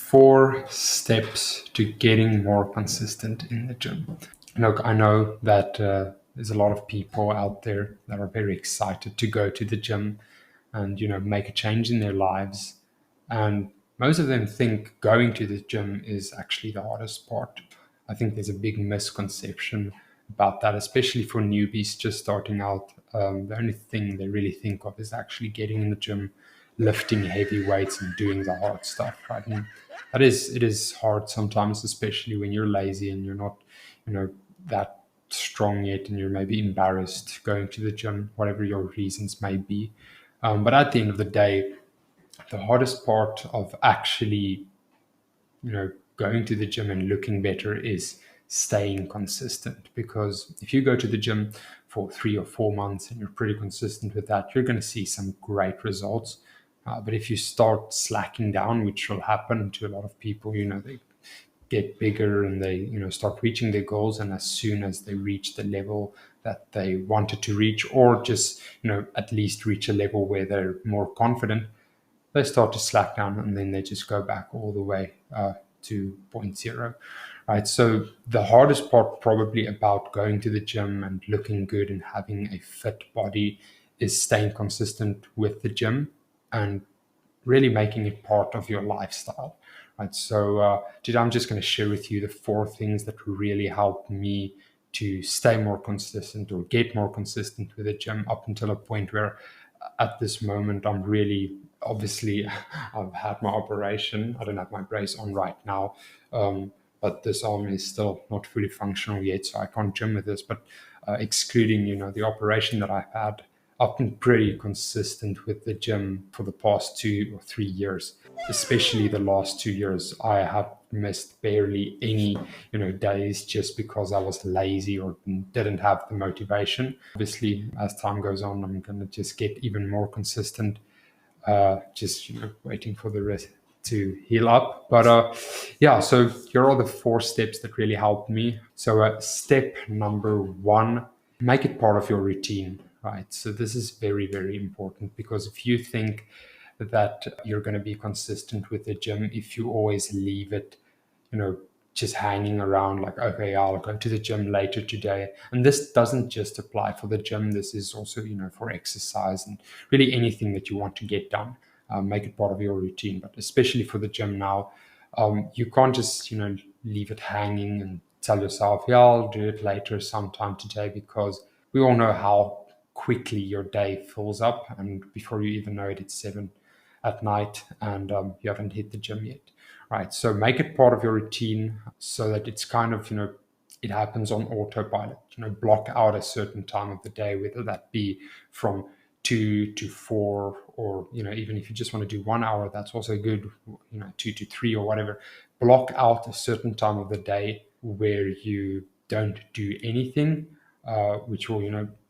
4 steps to getting more consistent in the gym. Look, I know that there's a lot of people out there that are very excited to go to the gym and make a change in their lives, and most of them think going to the gym is actually the hardest part. I think there's a big misconception about that, especially for newbies just starting out. The only thing they really think of is actually getting in the gym, lifting heavy weights, and doing the hard stuff, right? And it is hard sometimes, especially when you're lazy and you're not, that strong yet, and you're maybe embarrassed going to the gym, whatever your reasons may be. But at the end of the day, the hardest part of actually going to the gym and looking better is staying consistent. Because if you go to the gym for 3 or 4 months and you're pretty consistent with that, you're going to see some great results. But if you start slacking down, which will happen to a lot of people, they get bigger and they start reaching their goals, and as soon as they reach the level that they wanted to reach, or just at least reach a level where they're more confident, they start to slack down, and then they just go back all the way to point zero, right? So the hardest part probably about going to the gym and looking good and having a fit body is staying consistent with the gym and really making it part of your lifestyle, right? So today I'm just going to share with you the 4 things that really help me to stay more consistent or get more consistent with the gym up until a point where at this moment I'm really, obviously, I've had my operation. I don't have my brace on right now, but this arm is still not fully functional yet, so I can't gym with this. But excluding the operation that I've had, I've been pretty consistent with the gym for the past 2 or 3 years. Especially the last 2 years, I have missed barely any days just because I was lazy or didn't have the motivation. Obviously, as time goes on, I'm going to just get even more consistent, just waiting for the rest to heal up. But yeah, so here are the 4 steps that really helped me. So step number 1, make it part of your routine, right? So this is very, very important, because if you think that you're going to be consistent with the gym if you always leave it, just hanging around, like, okay, I'll go to the gym later today. And this doesn't just apply for the gym. This is also, for exercise and really anything that you want to get done. Make it part of your routine, but especially for the gym now, you can't just, leave it hanging and tell yourself, yeah, I'll do it later sometime today, because we all know how quickly your day fills up. And before you even know it, it's 7 at night, and you haven't hit the gym yet, right? So make it part of your routine so that it's kind of, it happens on autopilot. Block out a certain time of the day, whether that be from 2 to 4, or, even if you just want to do 1 hour, that's also good, 2 to 3 or whatever. Block out a certain time of the day where you don't do anything, which will,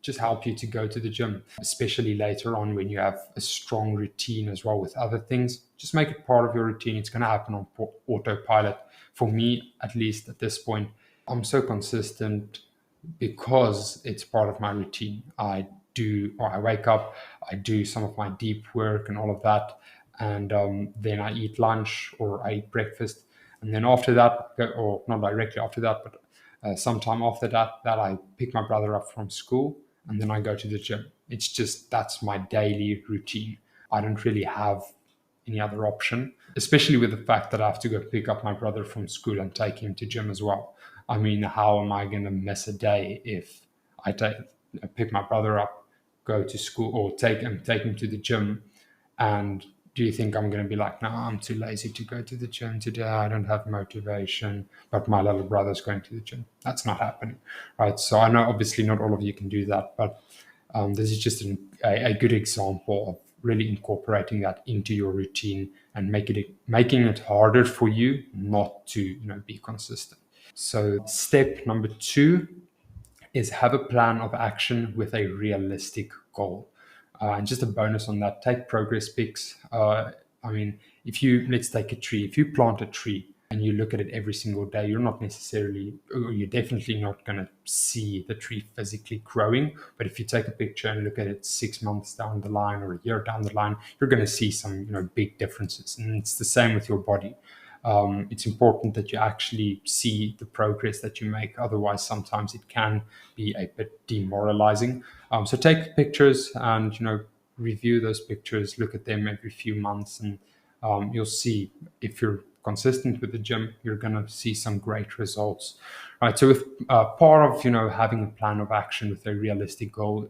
just help you to go to the gym, especially later on when you have a strong routine as well with other things. Just make it part of your routine. It's going to happen on autopilot. For me, at least at this point, I'm so consistent because it's part of my routine. I wake up, I do some of my deep work and all of that, and then I eat lunch or I eat breakfast, and then after that, or not directly after that, but sometime after that, I pick my brother up from school, and then I go to the gym. It's just, that's my daily routine. I don't really have any other option, especially with the fact that I have to go pick up my brother from school and take him to gym as well. I mean, how am I going to miss a day if I pick my brother up, go to school, or take him to the gym? And do you think I'm going to be like, no, I'm too lazy to go to the gym today, I don't have motivation, but my little brother's going to the gym? That's not happening, right? So I know obviously not all of you can do that, but this is just a good example of really incorporating that into your routine and making it harder for you not to be consistent. So step number 2 is have a plan of action with a realistic goal. And just a bonus on that, take progress pics. I mean, let's take a tree. If you plant a tree and you look at it every single day, you're definitely not going to see the tree physically growing. But if you take a picture and look at it 6 months down the line or a year down the line, you're going to see some, big differences. And it's the same with your body. It's important that you actually see the progress that you make. Otherwise, sometimes it can be a bit demoralizing. So take pictures and review those pictures. Look at them every few months, and you'll see if you're consistent with the gym, you're going to see some great results. Right. So with part of having a plan of action with a realistic goal,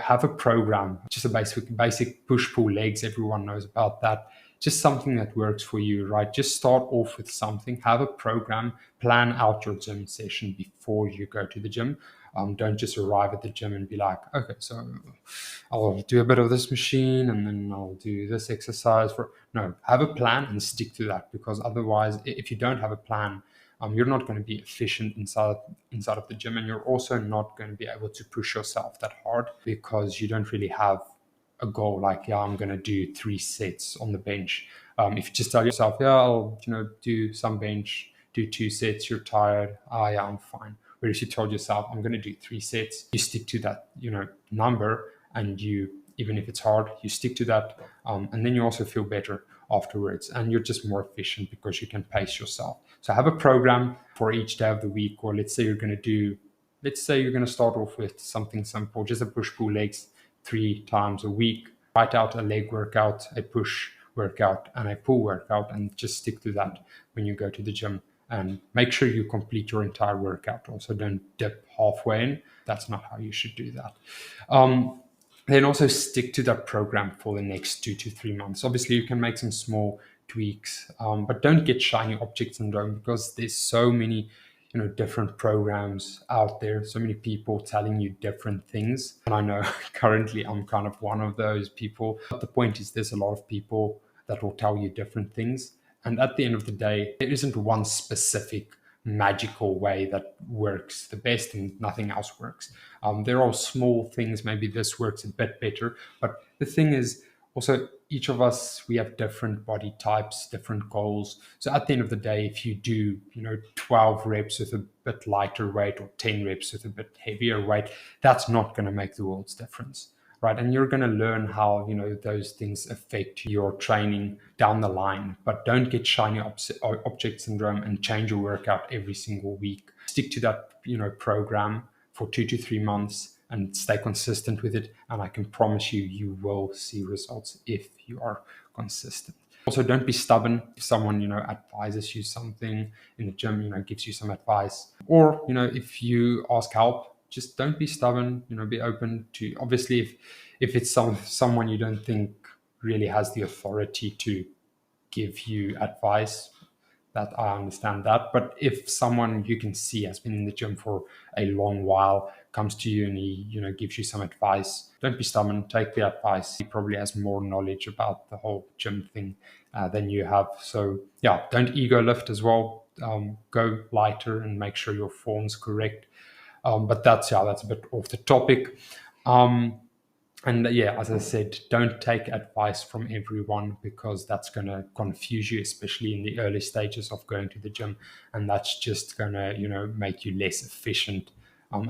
have a program, just a basic push pull legs. Everyone knows about that. Just something that works for you, right? Just start off with something, have a program, plan out your gym session before you go to the gym. Don't just arrive at the gym and be like, okay, so I'll do a bit of this machine and then I'll do this exercise. No, have a plan and stick to that, because otherwise, if you don't have a plan, you're not going to be efficient inside of the gym, and you're also not going to be able to push yourself that hard because you don't really have a goal like, yeah, I'm going to do 3 sets on the bench. If you just tell yourself, yeah, I'll do some bench, do 2 sets, you're tired, yeah, I'm fine. Whereas you told yourself, I'm going to do 3 sets, you stick to that number, and you, even if it's hard, you stick to that, and then you also feel better afterwards, and you're just more efficient because you can pace yourself. So have a program for each day of the week, or let's say you're going to start off with something simple, just a push pull legs 3 times a week. Write out a leg workout, a push workout, and a pull workout, and just stick to that when you go to the gym. And make sure you complete your entire workout. Also, don't dip halfway in. That's not how you should do that. Then also stick to that program for the next 2 to 3 months. Obviously, you can make some small tweaks, but don't get shiny object syndrome, because there's so many different programs out there, so many people telling you different things. And I know currently I'm kind of one of those people. But the point is, there's a lot of people that will tell you different things. And at the end of the day, there isn't one specific magical way that works the best and nothing else works. There are small things, maybe this works a bit better. But the thing is, also, each of us, we have different body types, different goals. So at the end of the day, if you do 12 reps with a bit lighter weight, or 10 reps with a bit heavier weight, that's not going to make the world's difference, right? And you're going to learn how those things affect your training down the line. But don't get shiny object syndrome and change your workout every single week. Stick to that program for 2 to 3 months and stay consistent with it. And I can promise you, you will see results if you are consistent. Also, don't be stubborn. If someone advises you something in the gym, gives you some advice, or if you ask help, just don't be stubborn. Be open to, obviously, if it's someone you don't think really has the authority to give you advice, that I understand that. But if someone you can see has been in the gym for a long while comes to you and he gives you some advice, don't be stubborn, take the advice. He probably has more knowledge about the whole gym thing than you have. So yeah, don't ego lift as well. Go lighter and make sure your form's correct. But that's a bit off the topic. And yeah, as I said, don't take advice from everyone, because that's going to confuse you, especially in the early stages of going to the gym. And that's just going to, make you less efficient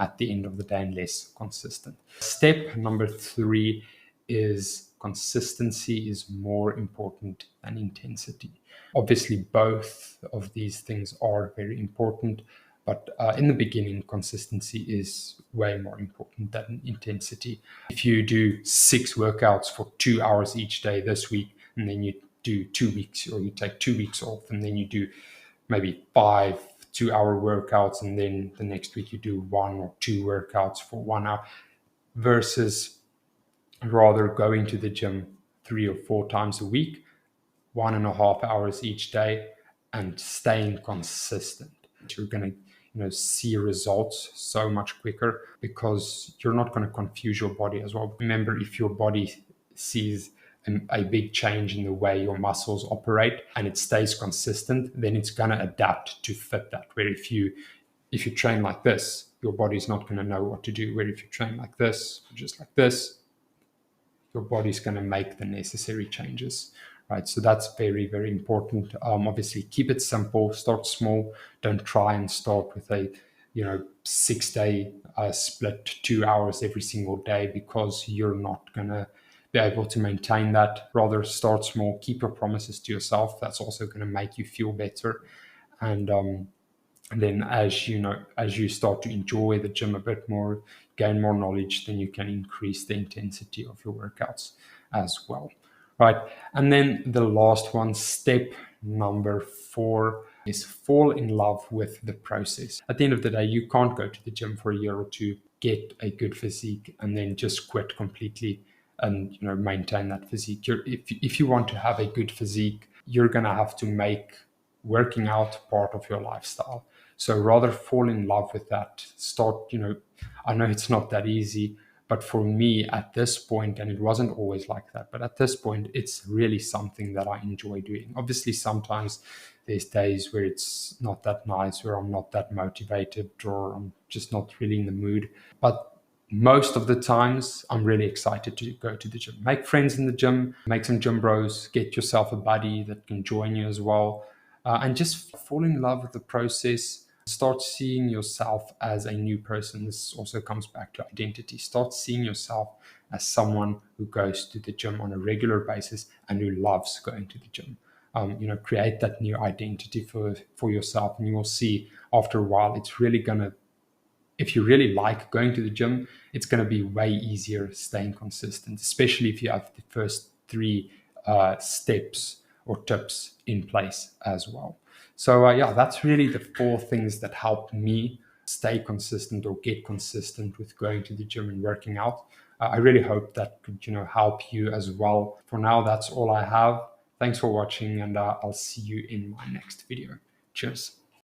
at the end of the day and less consistent. Step number 3 is consistency is more important than intensity. Obviously, both of these things are very important. But in the beginning, consistency is way more important than intensity. If you do 6 workouts for 2 hours each day this week, and then you do 2 weeks, or you take 2 weeks off, and then you do maybe 5 2-hour workouts, and then the next week you do 1 or 2 workouts for 1 hour, versus rather going to the gym 3 or 4 times a week, 1.5 hours each day, and staying consistent. You're going to see results so much quicker, because you're not going to confuse your body as well. Remember, if your body sees a big change in the way your muscles operate and it stays consistent, then it's going to adapt to fit that. Where if you train like this, your body's not going to know what to do. Where if you train like this, just like this, your body's going to make the necessary changes. Right, so that's very, very important. Obviously, keep it simple. Start small. Don't try and start with a 6-day split, 2 hours every single day, because you're not gonna be able to maintain that. Rather start small, keep your promises to yourself. That's also going to make you feel better. And then as you start to enjoy the gym a bit more, gain more knowledge, then you can increase the intensity of your workouts as well. Right. And then the last one, step number 4, is fall in love with the process. At the end of the day, you can't go to the gym for a year or two, get a good physique, and then just quit completely and maintain that physique. If you want to have a good physique, you're gonna have to make working out part of your lifestyle. So rather fall in love with that. Start, I know it's not that easy, but for me at this point, and it wasn't always like that, but at this point, it's really something that I enjoy doing. Obviously, sometimes there's days where it's not that nice, where I'm not that motivated, or I'm just not really in the mood. But most of the times, I'm really excited to go to the gym. Make friends in the gym, make some gym bros, get yourself a buddy that can join you as well, and just fall in love with the process. Start seeing yourself as a new person. This also comes back to identity. Start seeing yourself as someone who goes to the gym on a regular basis and who loves going to the gym. Create that new identity for yourself, and you will see after a while it's really gonna, if you really like going to the gym, it's going to be way easier staying consistent, especially if you have the first 3 steps or tips in place as well. So yeah, that's really the 4 things that help me stay consistent or get consistent with going to the gym and working out. I really hope that could help you as well. For now, that's all I have. Thanks for watching, and I'll see you in my next video. Cheers.